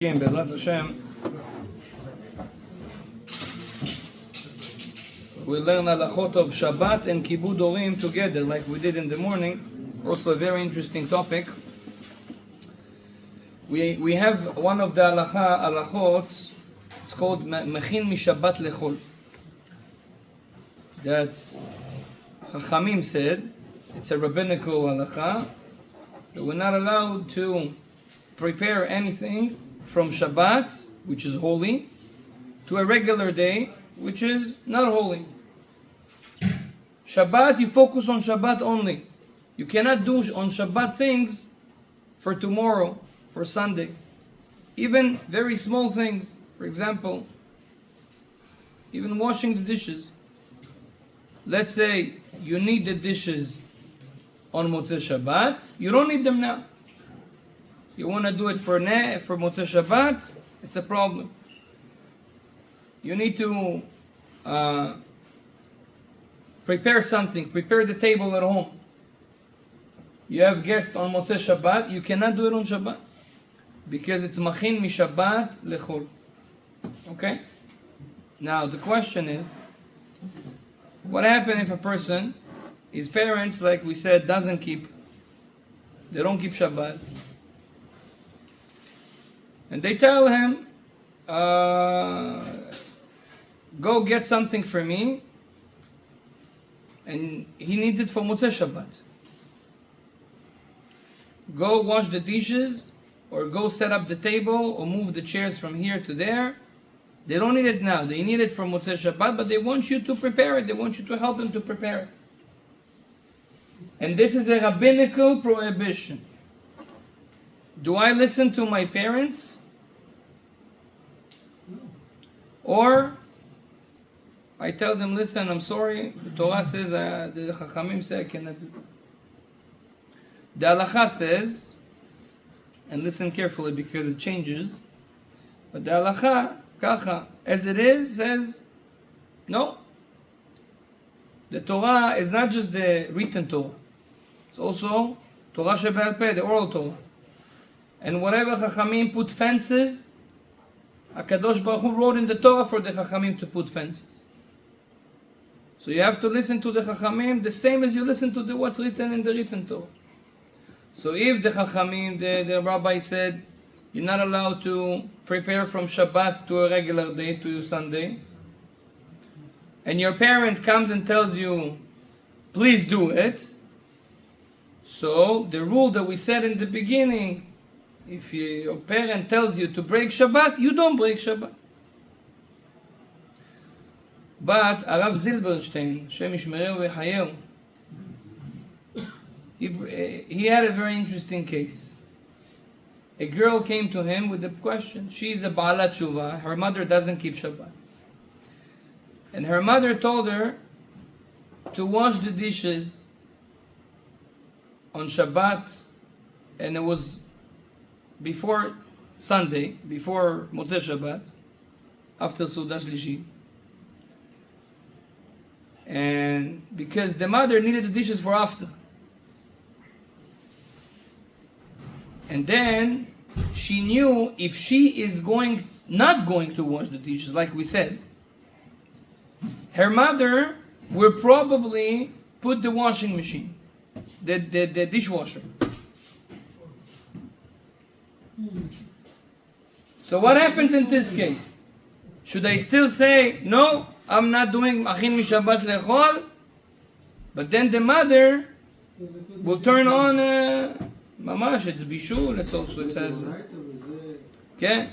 Bezrat Hashem, we learn halachot of Shabbat and Kibud Orim together, like we did in the morning. Also a very interesting topic. We have one of the halachot. It's called Mechin Mishabbat Lechol. That Chachamim said it's a rabbinical halacha that we're not allowed to prepare anything from Shabbat, which is holy, to a regular day, which is not holy. Shabbat, you focus on Shabbat only. You cannot do on Shabbat things for tomorrow, for Sunday. Even very small things. For example, even washing the dishes. Let's say you need the dishes on Motzei Shabbat. You don't need them now. You want to do it for Motzei Shabbat, it's a problem. You need to prepare something, prepare the table at home. You have guests on Motzei Shabbat, you cannot do it on Shabbat because it's Machin Mishabbat Lechol. Okay? Now the question is, what happens if a person, his parents, like we said, they don't keep Shabbat? And they tell him, go get something for me, and he needs it for Motzei Shabbat. Go wash the dishes, or go set up the table, or move the chairs from here to there. They don't need it now. They need it for Motzei Shabbat, but they want you to prepare it. They want you to help them to prepare it. And this is a rabbinical prohibition. Do I listen to my parents? Or I tell them, listen, I'm sorry, the Torah says, the Chachamim say I cannot do that. The halacha says, and listen carefully because it changes, but the halacha, kacha, as it is, says, no. The Torah is not just the written Torah. It's also Torah Shebe'al Peh, the oral Torah. And whatever Chachamim put fences, HaKadosh Baruch Hu wrote in the Torah for the Chachamim to put fences. So you have to listen to the Chachamim the same as you listen to what's written in the written Torah. So if the Chachamim, the rabbi said, you're not allowed to prepare from Shabbat to a regular day, to Sunday, and your parent comes and tells you, please do it, so the rule that we said in the beginning, if your parent tells you to break Shabbat, you don't break Shabbat. But Rav Zilberstein, Shem Yishmereu v'Chayeu, he had a very interesting case. A girl came to him with a question. She's a Ba'alat Tshuva. Her mother doesn't keep Shabbat. And her mother told her to wash the dishes on Shabbat, and it was before Sunday, before Motzei Shabbat, after Sudah Shlishit. And because the mother needed the dishes for after. And then she knew if she is not going to wash the dishes, like we said, her mother will probably put the washing machine, the dishwasher. So what happens in this case? Should I still say, no, I'm not doing Machin Mishabbat Lechol? But then the mother will turn on, Mamash, it's Bishul, it says, okay?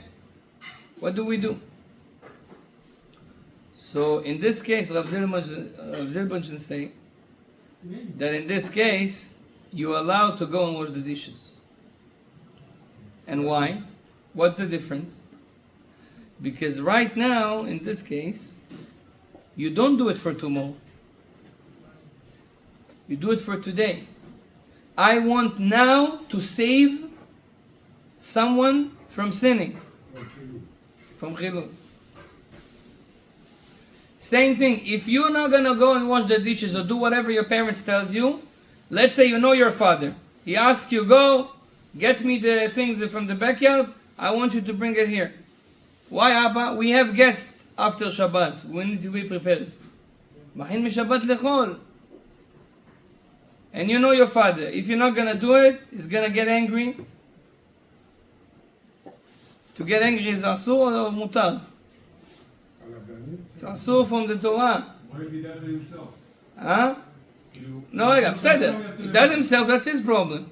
What do we do? So in this case, Rav Zilberstein say that in this case, you're allowed to go and wash the dishes. And why? What's the difference? Because right now, in this case, you don't do it for tomorrow. You do it for today. I want now to save someone from sinning. From chilul. Same thing, if you're not going to go and wash the dishes or do whatever your parents tells you, let's say you know your father. He asks you, go, get me the things from the backyard, I want you to bring it here. Why, Abba? We have guests after Shabbat. We need to be prepared. Machin mi Shabbat lechol. And you know your father. If you're not going to do it, he's going to get angry. To get angry is asur or mutar? It's asur from the Torah. What if he does it himself? Huh? No, I'm saying that. He does himself, that's his problem.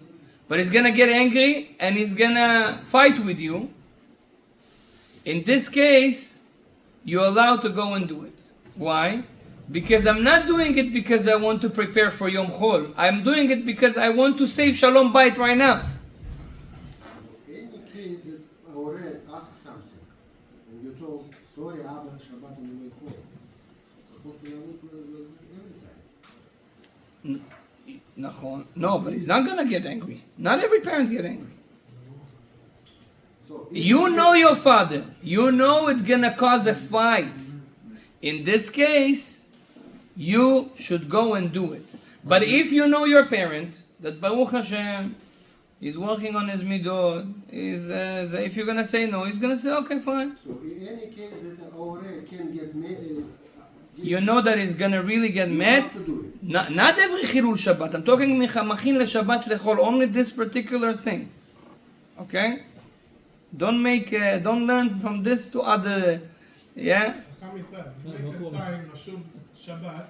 But he's going to get angry and he's going to fight with you. In this case, you're allowed to go and do it. Why? Because I'm not doing it because I want to prepare for Yom Chol. I'm doing it because I want to save shalom bayit right now. Any case that Aure asks something, and you told, sorry, Abba, Shabbat on the way home. Supposed to look every time. No, but he's not going to get angry. Not every parent get angry. So You know your father. You know it's going to cause a fight. In this case, you should go and do it. But if you know your parent, that Baruch Hashem, he's working on his midot, if you're going to say no, he's going to say, okay, fine. So in any case that Aure can get mad, You know that he's going to really get mad. to do it. Not every Chilul Shabbat. I'm talking Machin LeShabbat Lechol, only this particular thing. Okay? Don't learn from this to other, yeah? Chami said, make a sign, Mashub Shabbat,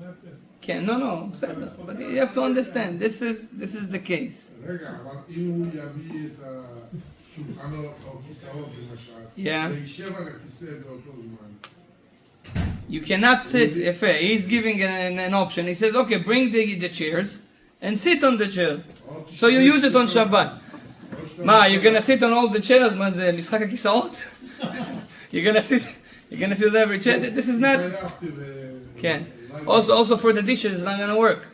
that's it. No, בסדר. But you have to understand, this is the case. רגע, אבל אם הוא יביא את השולחנות או כיסאות למשל, Yeah. וישב על הכיסא באותו זמן. You cannot sit, if he's giving an option, he says, okay, bring the chairs and sit on the chair. So you use it on Shabbat. Ma, you're gonna sit on all the chairs? מה זה, משחק הכיסאות? You're gonna sit on every chair? This is not... כן. Also for the dishes, it's not gonna work.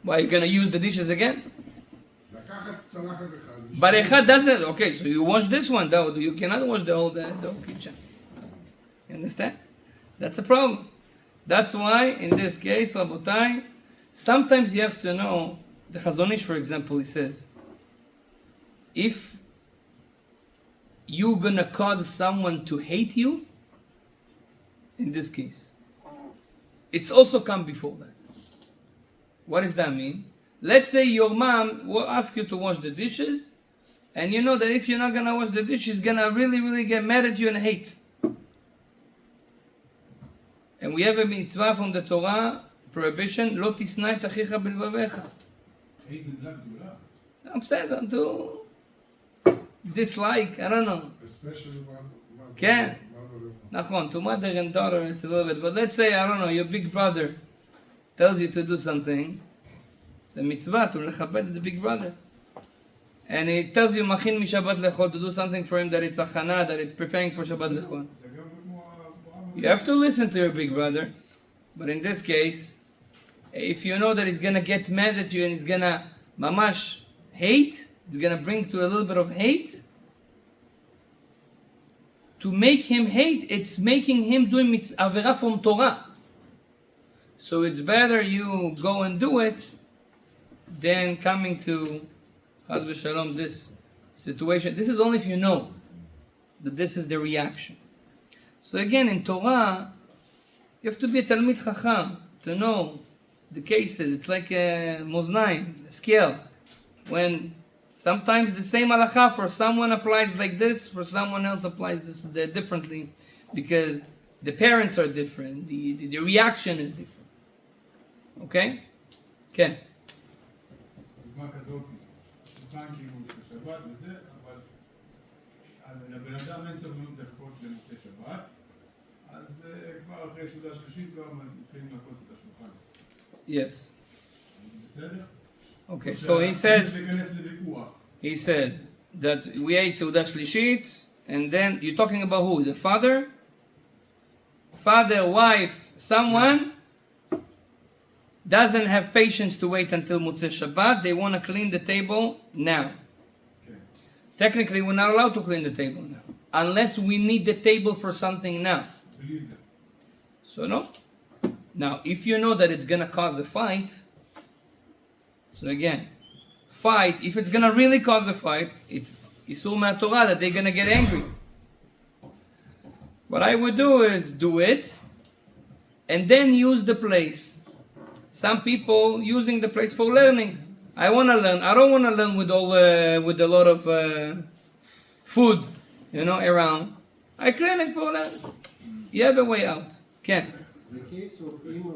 Why, you're gonna use the dishes again? לקחת צלחת אחד. But Echad doesn't. Okay, so you wash this one, though. You cannot wash the whole kitchen. You understand? That's a problem. That's why, in this case, Rabotai, sometimes you have to know, the Chazon Ish, for example, he says, if you're gonna cause someone to hate you, in this case, it's also come before that. What does that mean? Let's say your mom will ask you to wash the dishes, and you know that if you're not gonna wash the dishes, she's gonna really, really get mad at you and hate. And we have a mitzvah from the Torah, prohibition, לא תשנא את אחיך בלבביך. איזה דלה גדולה. I'm saying to dislike, I don't know. Especially כן. נכון, to mother and daughter it's a little bit, but let's say, I don't know, your big brother tells you to do something, it's a mitzvah to לכבד the big brother. And he tells you, מכין משבת לכל, to do something for him that it's achana, that it's preparing for Shabbat לכל. זה גם כמו... You have to listen to your big brother, but in this case, if you know that he's gonna get mad at you and he's gonna mamash hate, it's gonna bring to a little bit of hate. To make him hate, it's making him doing avera from Torah. So it's better you go and do it than coming to Chas v'Shalom this situation. This is only if you know that this is the reaction. So again, in Torah, you have to be a Talmid Chacham to know the cases. It's like a moznaim, a scale. When sometimes the same halacha for someone applies like this, for someone else applies this differently, because the parents are different, the reaction is different. Okay? כן. דוגמה כזאת, דוגמה כאילו של שבת וזה, אבל לבן אדם אין סבלנות לחכות למוצאי שבת, אז כבר אחרי סעודה שלישית כבר מתחילים לנקות את השולחן. Yes. בסדר? Okay, so להיכנס לוויכוח. he says that we ate Seudah Shlishit, and then you're talking about who? The father? Father, wife, someone doesn't have patience to wait until Motzei Shabbat. They want to clean the table now. Okay. Technically, we're not allowed to clean the table now, unless we need the table for something now. בלי זה. So no. Now, if you know that it's going to cause a fight, so again, fight, if it's going to really cause a fight, Isur MaTorah that they're gonna get angry. What I would do is do it, and then use the place. Some people using the place for learning. I want to learn. I don't want to learn with with a lot of food, around. I clean it for learning. You have a way out. Ken. The case of Ima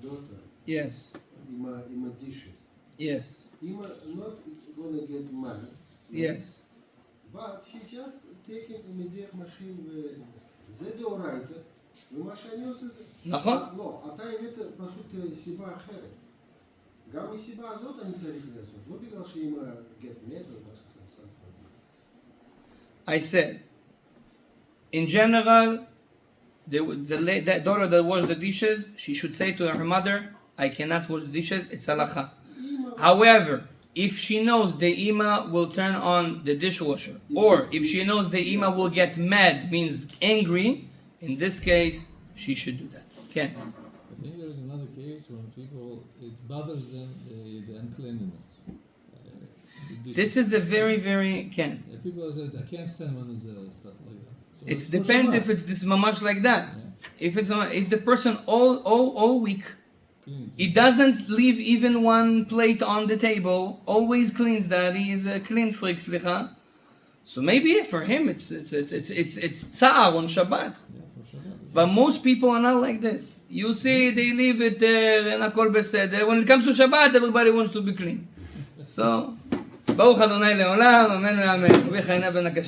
daughter, Yes. Ima dishes. Yes. Ima not gonna get mad. Yes. But he just taking immediate machine זה דאורייתא, ומה שאני עושה זה... נכון. לא, אתה הבאת פשוט סיבה אחרת. גם מסיבה הזאת אני צריך לעשות, לא בגלל שאמא גט מת או מה שעושה. I said, in general, the daughter that washed the dishes, she should say to her mother, I cannot wash the dishes, it's halacha. However, if she knows the ima will turn on the dishwasher, or if she knows the ima will get mad, means angry, in this case, she should do that. Ken. I think there is another case when people, it bothers them, the uncleanliness. This is a very, very, Ken. People say, I can't stand when there's stuff like that. So It depends if it's this mamash like that. Yeah. If the person all week, Cleans. he doesn't leave even one plate on the table, always cleans that, he is a clean freak, slicha. So maybe for him it's tsar on Shabbat. Yeah, for Shabbat. But most people are not like this. You see, they leave it there and akol beseder. When it comes to Shabbat, everybody wants to be clean. So, Baruch Adonai le'olam, amen, amen.